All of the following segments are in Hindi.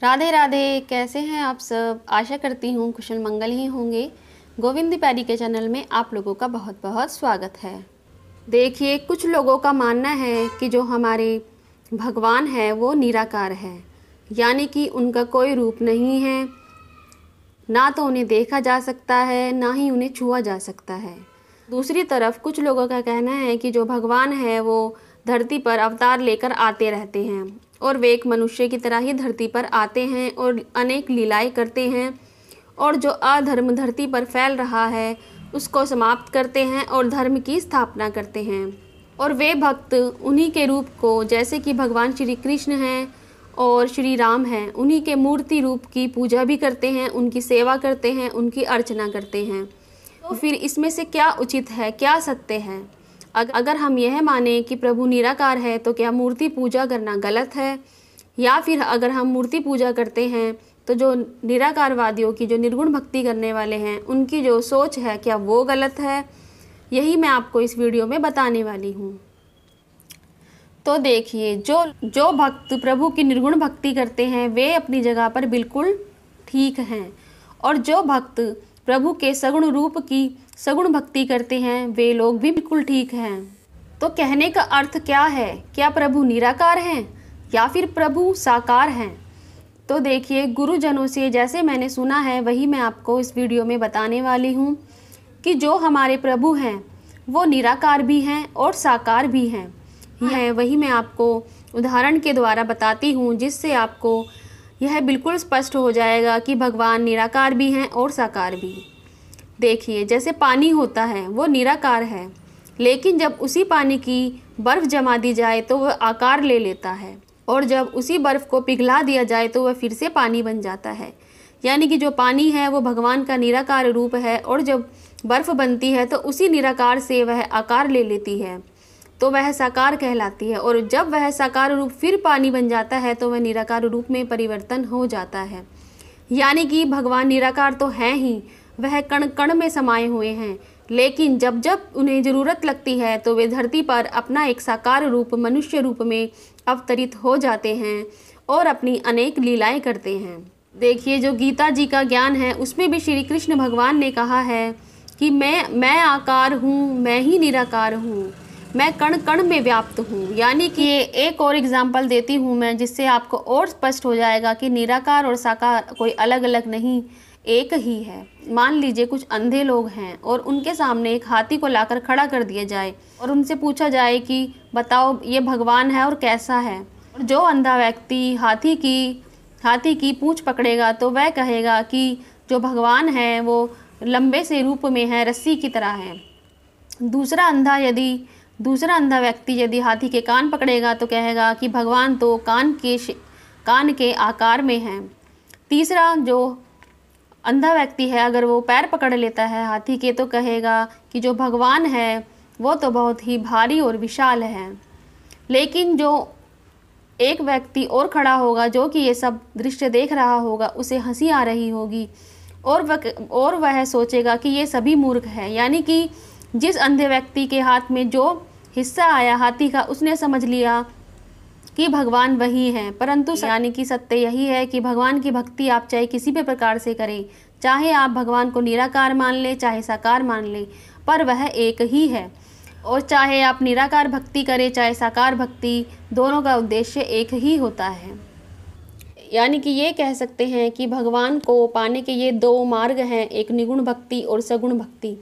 राधे राधे। कैसे हैं आप सब? आशा करती हूँ कुशल मंगल ही होंगे। गोविंद पैरी के चैनल में आप लोगों का बहुत बहुत स्वागत है। देखिए, कुछ लोगों का मानना है कि जो हमारे भगवान है वो निराकार है, यानी कि उनका कोई रूप नहीं है, ना तो उन्हें देखा जा सकता है ना ही उन्हें छुआ जा सकता है। दूसरी तरफ कुछ लोगों का कहना है कि जो भगवान है वो धरती पर अवतार लेकर आते रहते हैं और वे एक मनुष्य की तरह ही धरती पर आते हैं और अनेक लीलाएं करते हैं, और जो अधर्म धरती पर फैल रहा है उसको समाप्त करते हैं और धर्म की स्थापना करते हैं। और वे भक्त उन्हीं के रूप को, जैसे कि भगवान श्री कृष्ण हैं और श्री राम हैं, उन्हीं के मूर्ति रूप की पूजा भी करते हैं, उनकी सेवा करते हैं, उनकी अर्चना करते हैं। तो फिर इसमें से क्या उचित है, क्या सत्य है? अगर हम यह माने कि प्रभु निराकार है तो क्या मूर्ति पूजा करना गलत है? या फिर अगर हम मूर्ति पूजा करते हैं तो जो निराकारवादियों की, जो निर्गुण भक्ति करने वाले हैं, उनकी जो सोच है क्या वो गलत है? यही मैं आपको इस वीडियो में बताने वाली हूँ। तो देखिए, जो भक्त प्रभु की निर्गुण भक्ति करते हैं वे अपनी जगह पर बिल्कुल ठीक हैं, और जो भक्त प्रभु के सगुण रूप की सगुण भक्ति करते हैं वे लोग भी बिल्कुल ठीक हैं। तो कहने का अर्थ क्या है? क्या प्रभु निराकार हैं या फिर प्रभु साकार हैं? तो देखिए, गुरुजनों से जैसे मैंने सुना है वही मैं आपको इस वीडियो में बताने वाली हूँ कि जो हमारे प्रभु हैं वो निराकार भी हैं और साकार भी हैं। वही मैं आपको उदाहरण के द्वारा बताती हूँ, जिससे आपको यह बिल्कुल स्पष्ट हो जाएगा कि भगवान निराकार भी हैं और साकार भी। देखिए, जैसे पानी होता है वो निराकार है, लेकिन जब उसी पानी की बर्फ़ जमा दी जाए तो वह आकार ले लेता है, और जब उसी बर्फ़ को पिघला दिया जाए तो वह फिर से पानी बन जाता है। यानी कि जो पानी है वो भगवान का निराकार रूप है, और जब बर्फ़ बनती है तो उसी निराकार से वह आकार ले लेती है, तो वह साकार कहलाती है। और जब वह साकार रूप फिर पानी बन जाता है तो वह निराकार रूप में परिवर्तन हो जाता है। यानी कि भगवान निराकार तो हैं ही, वह कण कण में समाये हुए हैं, लेकिन जब जब उन्हें ज़रूरत लगती है तो वे धरती पर अपना एक साकार रूप मनुष्य रूप में अवतरित हो जाते हैं और अपनी अनेक लीलाएं करते हैं। देखिए, जो गीता जी का ज्ञान है उसमें भी श्री कृष्ण भगवान ने कहा है कि मैं आकार हूँ, मैं ही निराकार हूँ, मैं कण कण में व्याप्त हूँ। यानी कि एक और एग्जाम्पल देती हूँ मैं, जिससे आपको और स्पष्ट हो जाएगा कि निराकार और साकार कोई अलग अलग नहीं, एक ही है। मान लीजिए कुछ अंधे लोग हैं और उनके सामने एक हाथी को लाकर खड़ा कर दिया जाए और उनसे पूछा जाए कि बताओ ये भगवान है और कैसा है। और जो अंधा व्यक्ति हाथी की पूंछ पकड़ेगा तो वह कहेगा कि जो भगवान है वो लंबे से रूप में है, रस्सी की तरह है। दूसरा अंधा व्यक्ति यदि हाथी के कान पकड़ेगा तो कहेगा कि भगवान तो कान के आकार में है। तीसरा जो अंधा व्यक्ति है, अगर वो पैर पकड़ लेता है हाथी के तो कहेगा कि जो भगवान है वो तो बहुत ही भारी और विशाल है। लेकिन जो एक व्यक्ति और खड़ा होगा जो कि ये सब दृश्य देख रहा होगा, उसे हंसी आ रही होगी और वह सोचेगा कि ये सभी मूर्ख है। यानी कि जिस अंधे व्यक्ति के हाथ में जो हिस्सा आया हाथी का, उसने समझ लिया कि भगवान वही हैं। परंतु यानी कि सत्य यही है कि भगवान की भक्ति आप चाहे किसी भी प्रकार से करें, चाहे आप भगवान को निराकार मान लें चाहे साकार मान लें, पर वह एक ही है। और चाहे आप निराकार भक्ति करें चाहे साकार भक्ति, दोनों का उद्देश्य एक ही होता है। यानी कि ये कह सकते हैं कि भगवान को पाने के ये दो मार्ग हैं, एक निगुण भक्ति और सगुण भक्ति।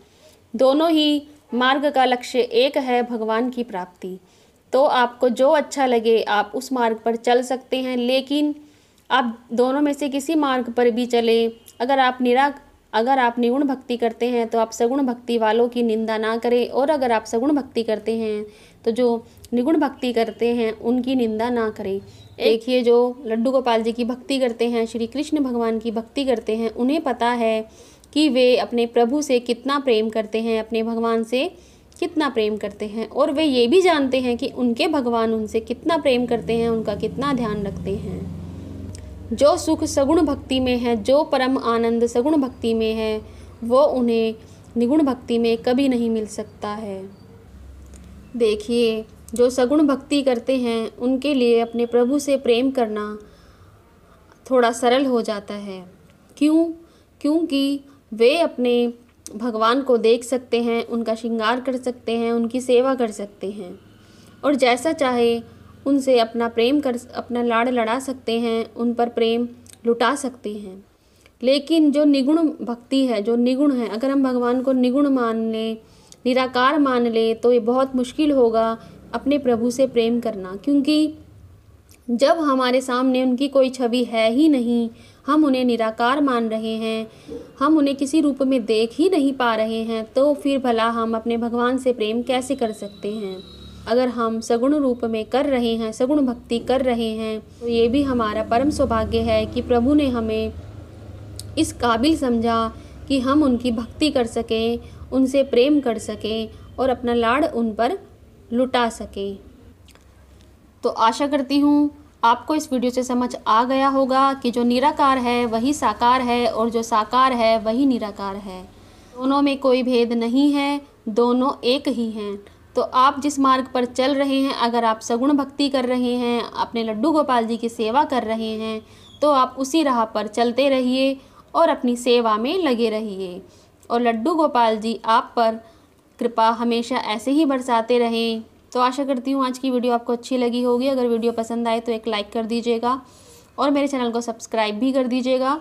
दोनों ही मार्ग का लक्ष्य एक है, भगवान की प्राप्ति। तो आपको जो अच्छा लगे आप उस मार्ग पर चल सकते हैं, लेकिन आप दोनों में से किसी मार्ग पर भी चलें। अगर आप निगुण भक्ति करते हैं तो आप सगुण भक्ति वालों की निंदा ना करें, और अगर आप सगुण भक्ति करते हैं तो जो निगुण भक्ति करते हैं उनकी निंदा ना करें। देखिए, जो लड्डू गोपाल जी की भक्ति करते हैं, श्री कृष्ण भगवान की भक्ति करते हैं, उन्हें पता है कि वे अपने प्रभु से कितना प्रेम करते हैं, अपने भगवान से कितना प्रेम करते हैं, और वे ये भी जानते हैं कि उनके भगवान उनसे कितना प्रेम करते हैं, उनका कितना ध्यान रखते हैं। जो सुख सगुण भक्ति में है, जो परम आनंद सगुण भक्ति में है, वो उन्हें निगुण भक्ति में कभी नहीं मिल सकता है। देखिए, जो सगुण भक्ति करते हैं उनके लिए अपने प्रभु से प्रेम करना थोड़ा सरल हो जाता है। क्यों? क्योंकि वे अपने भगवान को देख सकते हैं, उनका श्रृंगार कर सकते हैं, उनकी सेवा कर सकते हैं और जैसा चाहे उनसे अपना लाड़ लड़ा सकते हैं, उन पर प्रेम लुटा सकते हैं। लेकिन जो निगुण भक्ति है, जो निगुण है, अगर हम भगवान को निगुण मान लें, निराकार मान लें, तो ये बहुत मुश्किल होगा अपने प्रभु से प्रेम करना। क्योंकि जब हमारे सामने उनकी कोई छवि है ही नहीं, हम उन्हें निराकार मान रहे हैं, हम उन्हें किसी रूप में देख ही नहीं पा रहे हैं, तो फिर भला हम अपने भगवान से प्रेम कैसे कर सकते हैं। अगर हम सगुण रूप में कर रहे हैं, सगुण भक्ति कर रहे हैं, तो ये भी हमारा परम सौभाग्य है कि प्रभु ने हमें इस काबिल समझा कि हम उनकी भक्ति कर सकें, उनसे प्रेम कर सकें और अपना लाड़ उन पर लुटा सकें। तो आशा करती हूँ आपको इस वीडियो से समझ आ गया होगा कि जो निराकार है वही साकार है और जो साकार है वही निराकार है। दोनों में कोई भेद नहीं है, दोनों एक ही हैं। तो आप जिस मार्ग पर चल रहे हैं, अगर आप सगुण भक्ति कर रहे हैं, अपने लड्डू गोपाल जी की सेवा कर रहे हैं, तो आप उसी राह पर चलते रहिए और अपनी सेवा में लगे रहिए और लड्डू गोपाल जी आप पर कृपा हमेशा ऐसे ही बरसाते रहें। तो आशा करती हूँ आज की वीडियो आपको अच्छी लगी होगी। अगर वीडियो पसंद आए तो एक लाइक कर दीजिएगा और मेरे चैनल को सब्सक्राइब भी कर दीजिएगा।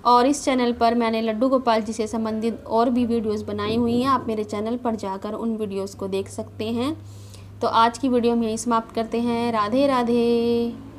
और इस चैनल पर मैंने लड्डू गोपाल जी से संबंधित और भी वीडियोस बनाई हुई हैं, आप मेरे चैनल पर जाकर उन वीडियोस को देख सकते हैं। तो आज की वीडियो हम यहीं समाप्त करते हैं। राधे राधे।